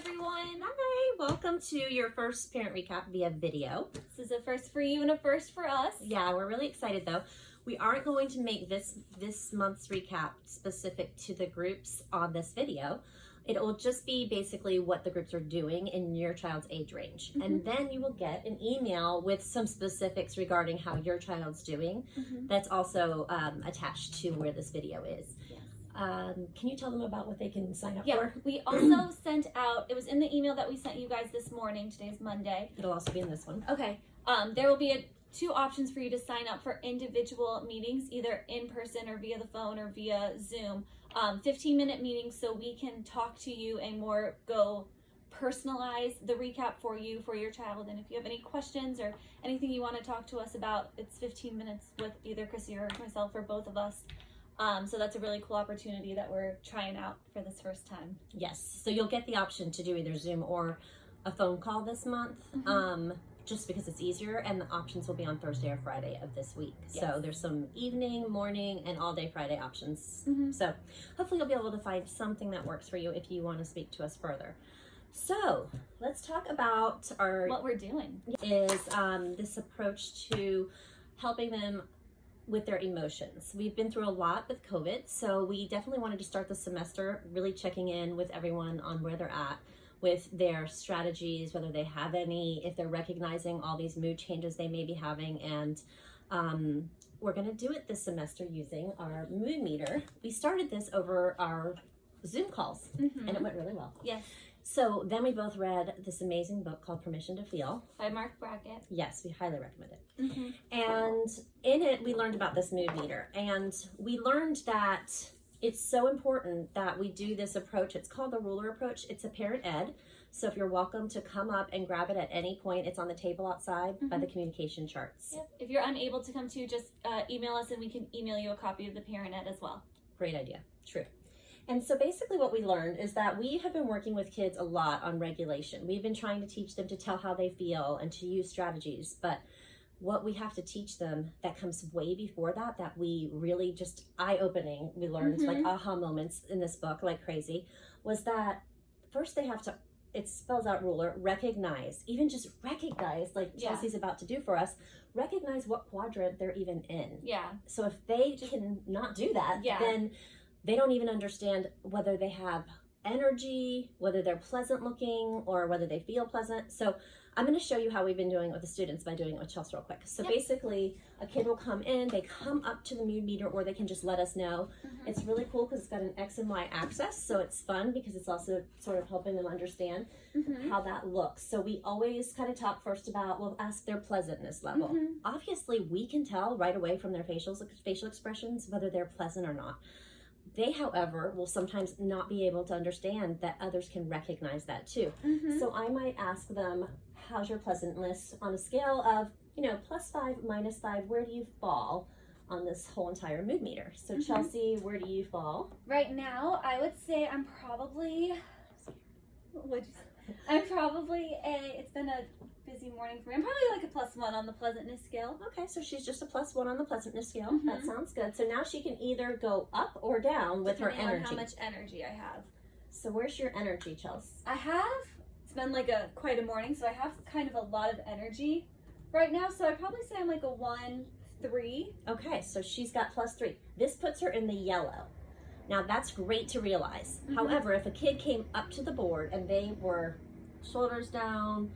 everyone. Hi, welcome to your first parent recap via video. This is a first for you and a first for us. Yeah, we're really excited though. We aren't going to make this month's recap specific to the groups on this video. It will just be basically what the groups are doing in your child's age range. And then you will get an email with some specifics regarding how your child's doing. That's also attached to where this video is. Yes. Can you tell them about what they can sign up Yeah, for? we also sent out, it was in the email that we sent you guys this morning. Today's Monday. It'll also be in this one. Okay. There will be two options for you to sign up for individual meetings, either in person or via the phone or via Zoom. 15-minute meetings so we can talk to you and more go personalize the recap for you, for your child. And if you have any questions or anything you want to talk to us about, it's 15 minutes with either Chrissy or myself or both of us. So that's a really cool opportunity that we're trying out for this first time. Yes, so you'll get the option to do either Zoom or a phone call this month, just because it's easier, and the options will be on Thursday or Friday of this week. Yes. So there's some evening, morning, and all day Friday options. So hopefully you'll be able to find something that works for you if you want to speak to us further. So let's talk about What we're doing is this approach to helping them with their emotions. We've been through a lot with COVID, so we definitely wanted to start the semester really checking in with everyone on where they're at with their strategies, whether they have any, if they're recognizing all these mood changes they may be having. And we're going to do it this semester using our mood meter. We started this over our Zoom calls and it went really well. Yes. So then we both read this amazing book called Permission to Feel. By Mark Brackett. Yes, we highly recommend it. And in it, we learned about this mood meter. And we learned that it's so important that we do this approach. It's called the ruler approach. It's a parent ed. So if you're welcome to come up and grab it at any point, it's on the table outside by the communication charts. Yep. If you're unable to come to, just email us and we can email you a copy of the parent ed as well. Great idea. True. And so basically what we learned is that we have been working with kids a lot on regulation. We've been trying to teach them to tell how they feel and to use strategies. But what we have to teach them that comes way before that, that we really just eye-opening, we learned like aha moments in this book like crazy, was that first they have to, it spells out ruler, recognize, even just recognize, like Chelsea's about to do for us, recognize what quadrant they're even in. Yeah. So if they can not do that, then they don't even understand whether they have energy, whether they're pleasant looking, or whether they feel pleasant. So I'm going to show you how we've been doing it with the students by doing it with Chelsea real quick. So basically, a kid will come in, they come up to the mood meter, or they can just let us know. It's really cool because it's got an X and Y axis, so it's fun because it's also sort of helping them understand how that looks. So we always kind of talk first about, we'll ask their pleasantness level. Obviously, we can tell right away from their facial expressions whether they're pleasant or not. They, however, will sometimes not be able to understand that others can recognize that too. So I might ask them, how's your pleasantness on a scale of, +5, -5, where do you fall on this whole entire mood meter? So Chelsea, where do you fall? Right now, I would say I'm probably, it's been a busy morning for me. I'm probably like a +1 on the pleasantness scale. Okay, so she's just a +1 on the pleasantness scale. That sounds good. So now she can either go up or down with her energy. On how much energy I have. So where's your energy, Chelsea? It's been like quite a morning, so I have kind of a lot of energy right now. So I'd probably say I'm like a 1-3. Okay, so she's got +3. This puts her in the yellow. Now that's great to realize. However, if a kid came up to the board and they were shoulders down,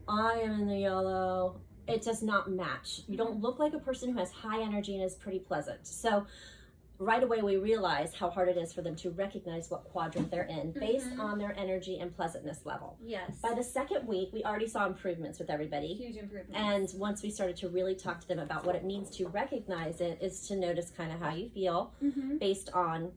I am in the yellow, it does not match. You don't look like a person who has high energy and is pretty pleasant. So right away we realize how hard it is for them to recognize what quadrant they're in based on their energy and pleasantness level. Yes. By the second week, we already saw improvements with everybody. Huge improvements. And once we started to really talk to them about what it means to recognize it, is to notice kind of how you feel based on,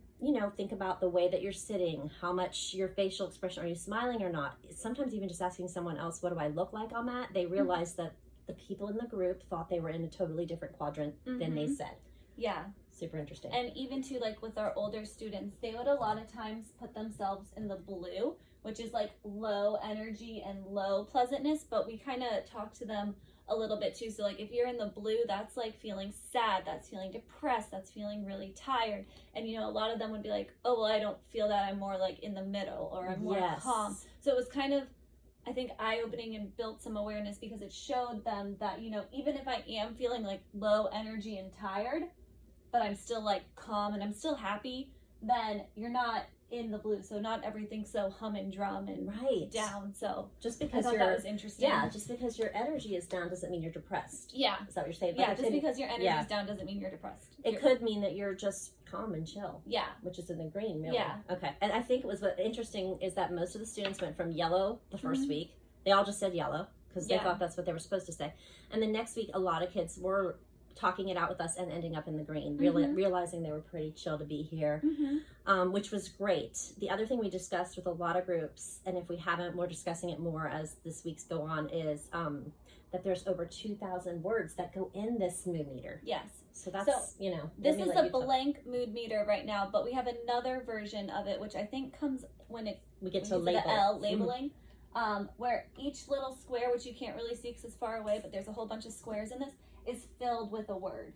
think about the way that you're sitting, how much your facial expression, are you smiling or not? Sometimes even just asking someone else, what do I look like on that? They realize that the people in the group thought they were in a totally different quadrant than they said. Yeah. Super interesting. And even to like with our older students, they would a lot of times put themselves in the blue, which is like low energy and low pleasantness, but we kind of talk to them a little bit too. So like if you're in the blue, that's like feeling sad, that's feeling depressed, that's feeling really tired. And you know, a lot of them would be like, oh, well, I don't feel that, I'm more like in the middle, or I'm more calm. So it was kind of, I think, eye-opening and built some awareness, because it showed them that, you know, even if I am feeling like low energy and tired, but I'm still like calm and I'm still happy, then you're not in the blue. So not everything's so hum and drum and down. So just because I thought that was interesting. Yeah, just because your energy is down doesn't mean you're depressed. Yeah. Is that what you're saying? Yeah, just because your energy is down doesn't mean you're depressed. It could mean that you're just calm and chill. Yeah. Which is in the green, really. Yeah. Okay. And I think what interesting is that most of the students went from yellow the first week. They all just said yellow because they thought that's what they were supposed to say. And the next week, a lot of kids were talking it out with us and ending up in the green, realizing they were pretty chill to be here, which was great. The other thing we discussed with a lot of groups, and if we haven't, we're discussing it more as this weeks go on, is that there's over 2,000 words that go in this mood meter. Yes. So that's, you know. This is a blank mood meter right now, but we have another version of it, which I think comes when we get to label. The L, labeling. Where each little square, which you can't really see because it's far away, but there's a whole bunch of squares in this, is filled with a word,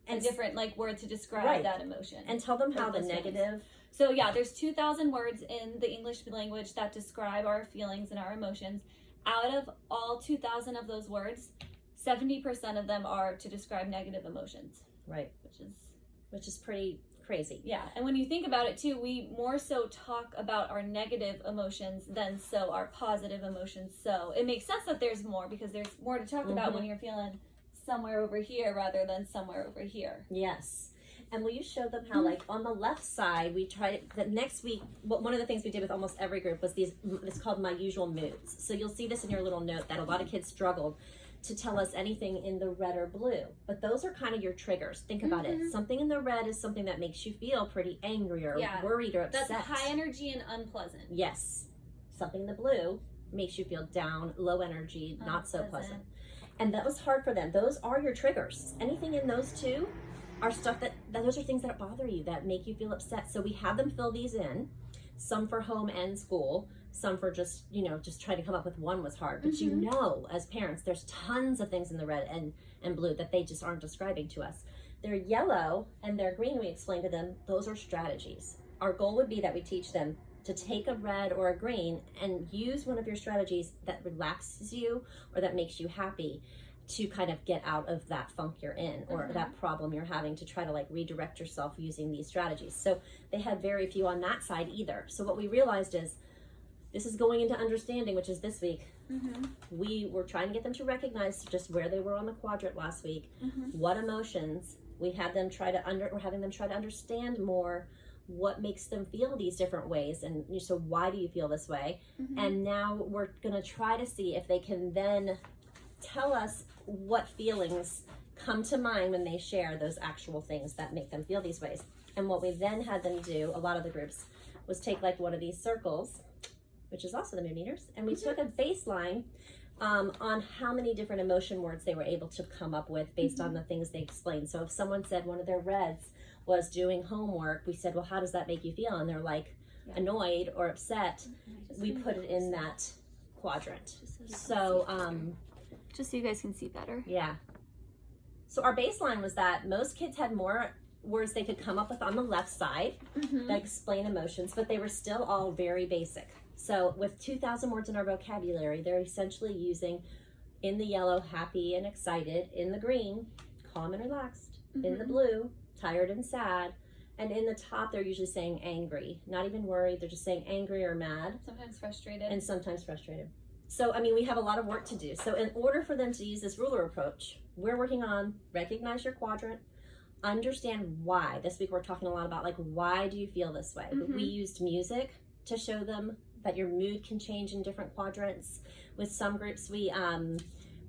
and a different like word to describe that emotion. And tell them how the negative. So yeah, there's 2,000 words in the English language that describe our feelings and our emotions. Out of all 2,000 of those words, 70% of them are to describe negative emotions. Right. Which is pretty crazy. Yeah. And when you think about it too, we more so talk about our negative emotions than so our positive emotions. So it makes sense that there's more, because there's more to talk about when you're feeling somewhere over here rather than somewhere over here. Yes. And will you show them how, like, on the left side, we tried the next week, one of the things we did with almost every group was it's called My Usual Moods. So you'll see this in your little note that a lot of kids struggled to tell us anything in the red or blue. But those are kind of your triggers. Think about it. Something in the red is something that makes you feel pretty angry or worried or upset. That's high energy and unpleasant. Yes. Something in the blue makes you feel down, low energy, not so pleasant. And that was hard for them. Those are your triggers. Anything in those two are stuff that those are things that bother you, that make you feel upset. So we had them fill these in, some for home and school, some for just trying to come up with one was hard. But you know, as parents, there's tons of things in the red and blue that they just aren't describing to us. They're yellow and they're green, we explain to them, those are strategies. Our goal would be that we teach them to take a red or a green and use one of your strategies that relaxes you or that makes you happy to kind of get out of that funk you're in or that problem you're having, to try to like redirect yourself using these strategies. So they had very few on that side either. So what we realized is, this is going into understanding, which is this week. We were trying to get them to recognize just where they were on the quadrant last week, what emotions. We had them we're having them try to understand more what makes them feel these different ways, and so why do you feel this way? And now we're going to try to see if they can then tell us what feelings come to mind when they share those actual things that make them feel these ways. And what we then had them do, a lot of the groups, was take like one of these circles, which is also the mood meters, and we took a baseline on how many different emotion words they were able to come up with based on the things they explained. So if someone said one of their reds was doing homework, we said, well, how does that make you feel? And they're like annoyed or upset. We put it in that quadrant. So just so you guys can see better. Yeah. So our baseline was that most kids had more words they could come up with on the left side that explain emotions, but they were still all very basic. So with 2,000 words in our vocabulary, they're essentially using, in the yellow, happy and excited; in the green, calm and relaxed; in the blue, tired and sad; and in the top, they're usually saying angry. Not even worried, they're just saying angry or mad. Sometimes frustrated. And sometimes frustrated. So, I mean, we have a lot of work to do. So in order for them to use this ruler approach, we're working on recognize your quadrant, understand why. This week we're talking a lot about, like, why do you feel this way? We used music to show them that your mood can change in different quadrants. With some groups, we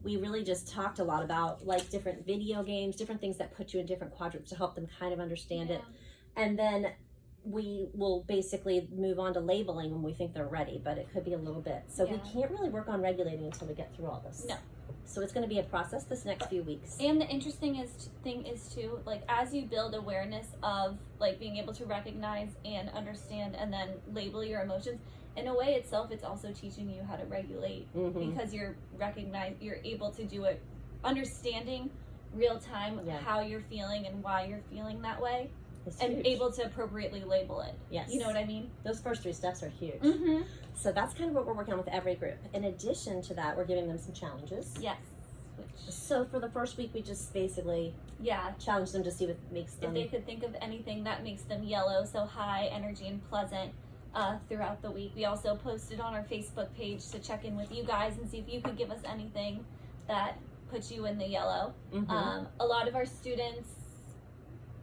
really just talked a lot about, like, different video games, different things that put you in different quadrants to help them kind of understand it. And then we will basically move on to labeling when we think they're ready, but it could be a little bit. So we can't really work on regulating until we get through all this. No. So it's going to be a process this next few weeks. And the interesting thing is too, like, as you build awareness of, like, being able to recognize and understand and then label your emotions, in a way itself, it's also teaching you how to regulate, because you're able to do it understanding real time Yeah. how you're feeling and why you're feeling that way, It's and huge. able to appropriately label it. Yes. You know what I mean? Those first 3 steps are huge. Mm-hmm. So that's kind of what we're working on with every group. In addition to that, we're giving them some challenges. Yes. So for the first week, we just basically challenge them to see what makes them. If they could think of anything that makes them yellow, so high energy and pleasant, throughout the week. We also posted on our Facebook page to check in with you guys and see if you could give us anything that puts you in the yellow. Mhm. A lot of our students,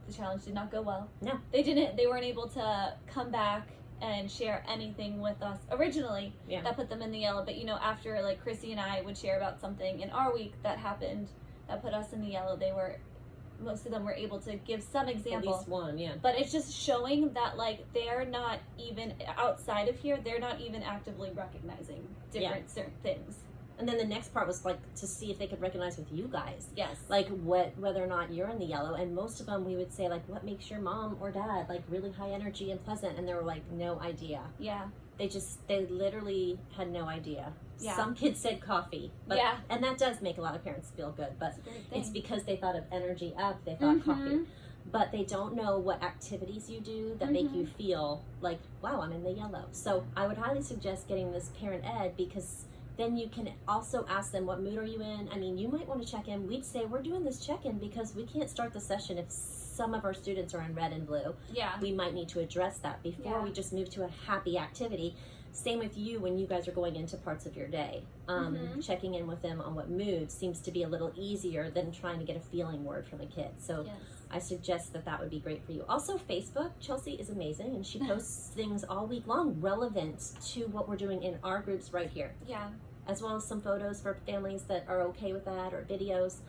the challenge did not go well. No. They weren't able to come back and share anything with us originally that put them in the yellow. But after like Chrissy and I would share about something in our week that happened that put us in the yellow, most of them were able to give some example. At least one, yeah. But it's just showing that like they're not even outside of here, they're not even actively recognizing different certain things. And then the next part was like to see if they could recognize with you guys. Yes. Like whether or not you're in the yellow. And most of them we would say like, what makes your mom or dad like really high energy and pleasant? And they were like, no idea. Yeah. They literally had no idea. Yeah. Some kids said coffee. But, and that does make a lot of parents feel good. But it's because they thought of energy up, they thought coffee. But they don't know what activities you do that make you feel like, wow, I'm in the yellow. So I would highly suggest getting this parent ed, because then you can also ask them, what mood are you in? I mean, you might want to check in. We'd say we're doing this check-in because we can't start the session if some of our students are in red and blue. Yeah. We might need to address that before we just move to a happy activity. Same with you when you guys are going into parts of your day. Checking in with them on what mood seems to be a little easier than trying to get a feeling word from a kid. So I suggest that would be great for you. Also, Facebook, Chelsea is amazing, and she posts things all week long relevant to what we're doing in our groups right here. Yeah. As well as some photos for families that are okay with that, or videos.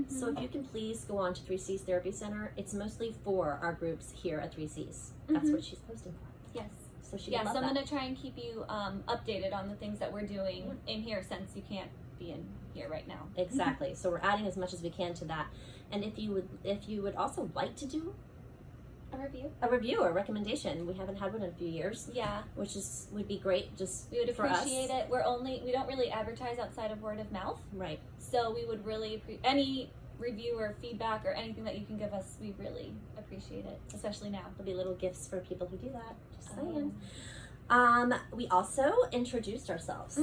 So if you can please go on to 3C's Therapy Center. It's mostly for our groups here at 3C's. That's what she's posting for. Yes. So she so love I'm that. going to try and keep you updated on the things that we're doing in here, since you can't be in here right now. Exactly. So we're adding as much as we can to that. And if you would also like to do a review or a recommendation, we haven't had one in a few years. Yeah. Which would be great. Just we would for appreciate us. it. We don't really advertise outside of word of mouth. Right. So we would really any review or feedback or anything that you can give us, we really appreciate it, especially now. There'll be little gifts for people who do that. Just saying. We also introduced ourselves.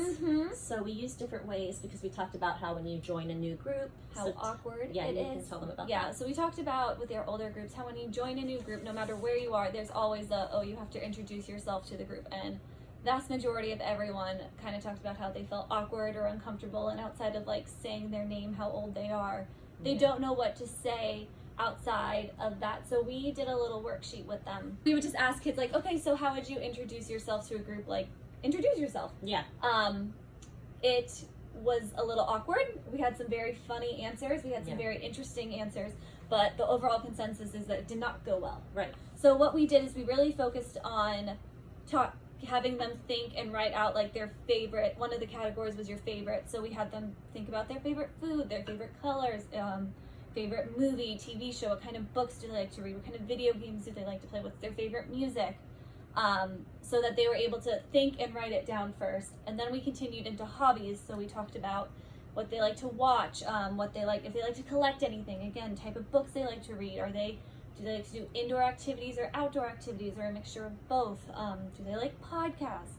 So we use different ways, because we talked about how when you join a new group, how awkward it you is. can tell them about that. Yeah, so we talked about with our older groups how when you join a new group, no matter where you are, there's always you have to introduce yourself to the group. And vast majority of everyone kind of talked about how they felt awkward or uncomfortable, and outside of like saying their name, how old they are, they don't know what to say outside of that. So we did a little worksheet with them. We would just ask kids like, okay, so how would you introduce yourself to a group? Like, introduce yourself. Yeah. It was a little awkward. We had some very funny answers. We had some very interesting answers, but the overall consensus is that it did not go well. Right. So what we did is we really focused on having them think and write out like their favorite. One of the categories was your favorite. So we had them think about their favorite food, their favorite colors, favorite movie, TV show, what kind of books do they like to read, what kind of video games do they like to play, what's their favorite music, so that they were able to think and write it down first. And then we continued into hobbies. So we talked about what they like to watch, what they like, if they like to collect anything, again, type of books they like to read, do they like to do indoor activities or outdoor activities, or a mixture of both, do they like podcasts?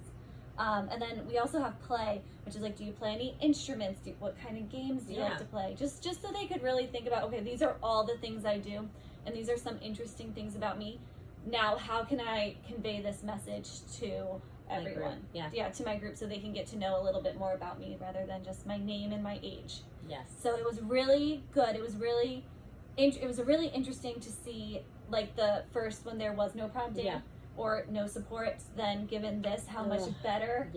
And then we also have play, which is like, do you play any instruments? What kind of games do you like to play? Just so they could really think about, okay, these are all the things I do, and these are some interesting things about me. Now, how can I convey this message to everyone? Yeah, to my group, so they can get to know a little bit more about me rather than just my name and my age. Yes. So it was really good. It was really interesting to see, like the first, when there was no prompting. Or no support, then given this, how much better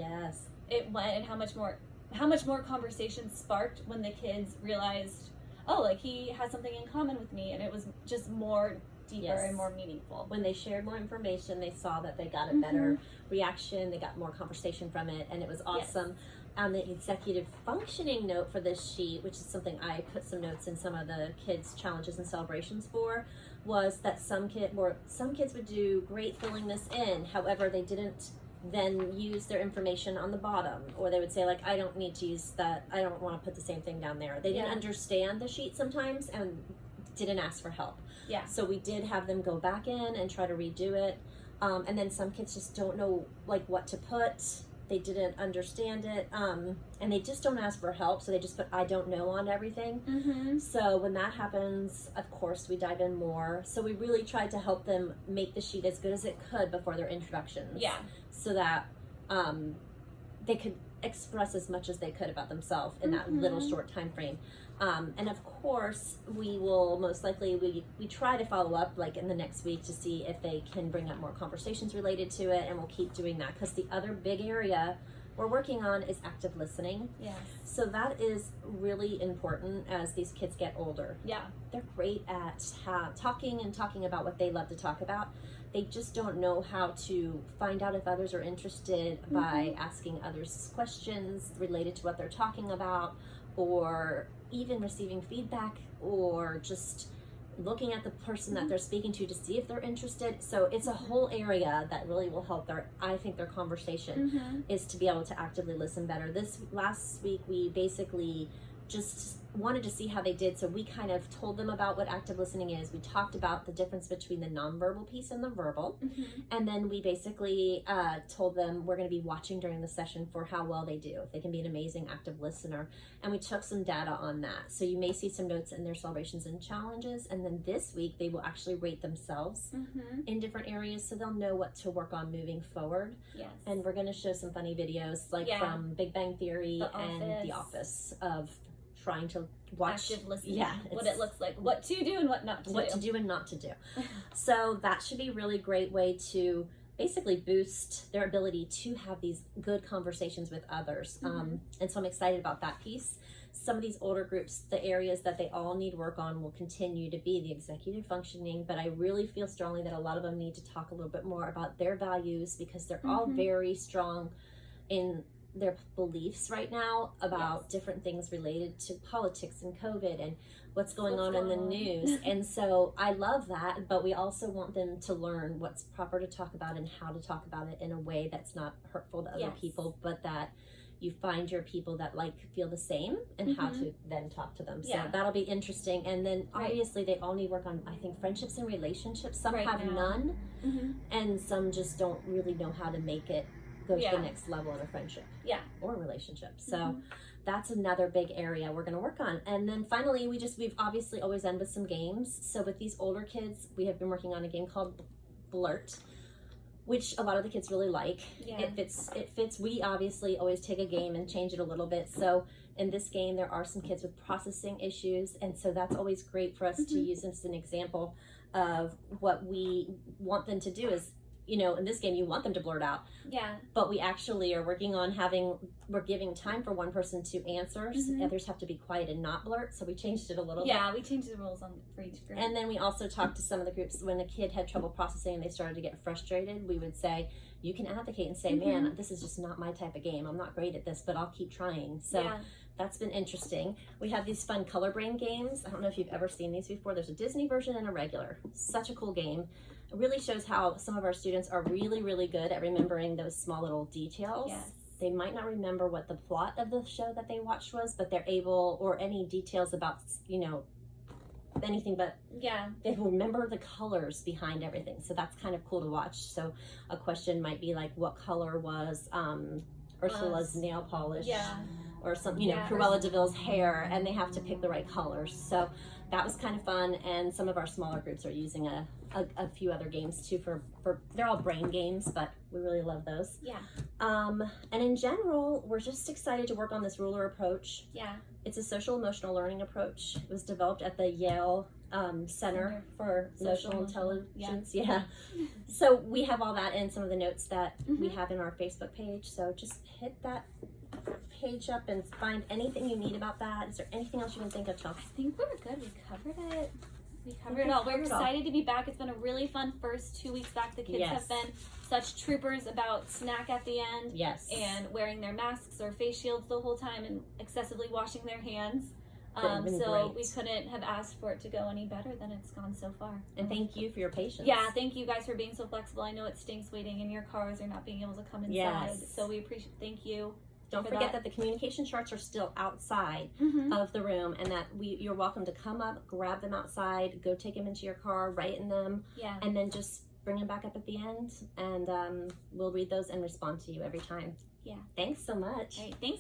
it went, and how much more conversation sparked when the kids realized, oh, like he has something in common with me, and it was just more deeper and more meaningful. When they shared more information, they saw that they got a better reaction, they got more conversation from it, and it was awesome. On the executive functioning note for this sheet, which is something I put some notes in some of the kids' challenges and celebrations for, was that some kids would do great filling this in. However, they didn't then use their information on the bottom, or they would say like, I don't need to use that, I don't want to put the same thing down there. They didn't understand the sheet sometimes and didn't ask for help. Yeah. So we did have them go back in and try to redo it. And then some kids just don't know like what to put. They didn't understand it. And they just don't ask for help. So they just put, I don't know on everything. Mm-hmm. So when that happens, of course, we dive in more. So we really tried to help them make the sheet as good as it could before their introductions. Yeah. So that they could express as much as they could about themselves in that little short time frame. And of course, we will most likely, we try to follow up like in the next week to see if they can bring up more conversations related to it, and we'll keep doing that, because the other big area we're working on is active listening. Yes. So that is really important as these kids get older. Yeah. They're great at talking about what they love to talk about. They just don't know how to find out if others are interested by asking others questions related to what they're talking about, or even receiving feedback, or just looking at the person that they're speaking to see if they're interested. So it's a whole area that really will help their conversation is to be able to actively listen better. This last week, we basically just wanted to see how they did. So we kind of told them about what active listening is. We talked about the difference between the nonverbal piece and the verbal. And then we basically told them we're going to be watching during the session for how well they do, if they can be an amazing active listener. And we took some data on that. So you may see some notes in their celebrations and challenges. And then this week, they will actually rate themselves in different areas, so they'll know what to work on moving forward. Yes. And we're going to show some funny videos like from Big Bang Theory and The Office of trying to watch active listening, what it looks like, what to do and what not to do. What to do and not to do. So that should be a really great way to basically boost their ability to have these good conversations with others. And so I'm excited about that piece. Some of these older groups, the areas that they all need work on will continue to be the executive functioning, but I really feel strongly that a lot of them need to talk a little bit more about their values, because they're all very strong in their beliefs right now about different things related to politics and COVID and what's going on in the news. And so I love that, but we also want them to learn what's proper to talk about and how to talk about it in a way that's not hurtful to other people, but that you find your people that feel the same, and how to then talk to them. So that'll be interesting. And then obviously they all need work on, I think, friendships and relationships. Some have none, and some just don't really know how to make it go to the next level in a friendship or a relationship. So that's another big area we're going to work on. And then finally, we've obviously always end with some games. So with these older kids, we have been working on a game called Blurt, which a lot of the kids really like. It fits. We obviously always take a game and change it a little bit. So in this game, there are some kids with processing issues, and so that's always great for us to use as an example of what we want them to do. Is, in this game, you want them to blurt out. Yeah. But we actually are working on we're giving time for one person to answer. So others have to be quiet and not blurt. So we changed it a little bit. Yeah, we changed the rules for each group. And then we also talked to some of the groups when a kid had trouble processing and they started to get frustrated. We would say, you can advocate and say, man, this is just not my type of game. I'm not great at this, but I'll keep trying. So that's been interesting. We have these fun color brain games. I don't know if you've ever seen these before. There's a Disney version and a regular. Such a cool game. It really shows how some of our students are really, really good at remembering those small little details. Yes. They might not remember what the plot of the show that they watched was, but they're able, or any details about, anything, but they remember the colors behind everything. So that's kind of cool to watch. So a question might be like, what color was Ursula's nail polish? Or some, Cruella de Vil's hair, and they have to pick the right colors. So that was kind of fun. And some of our smaller groups are using a few other games too for they're all brain games, but we really love those. Yeah. And in general, we're just excited to work on this ruler approach. Yeah. It's a social emotional learning approach. It was developed at the Yale Center for Emotional Intelligence. Yeah. So we have all that in some of the notes that we have in our Facebook page. So just hit that page up and find anything you need about that. Is there anything else you can think of, Chelsea? I think we're good. We covered it. We covered it all. We're excited to be back. It's been a really fun first 2 weeks back. The kids have been such troopers about snack at the end. Yes. And wearing their masks or face shields the whole time and excessively washing their hands. It's been So great. we couldn't have asked for it to go any better than it's gone so far. And thank you for your patience. Yeah, thank you guys for being so flexible. I know it stinks waiting in your cars or not being able to come inside. Yes. So we appreciate. Thank you. Don't for forget that the communication charts are still outside of the room, and that you're welcome to come up, grab them outside, go take them into your car, write in them, Yeah. and then just bring them back up at the end, and we'll read those and respond to you every time. Yeah. Thanks so much. All right. Thanks.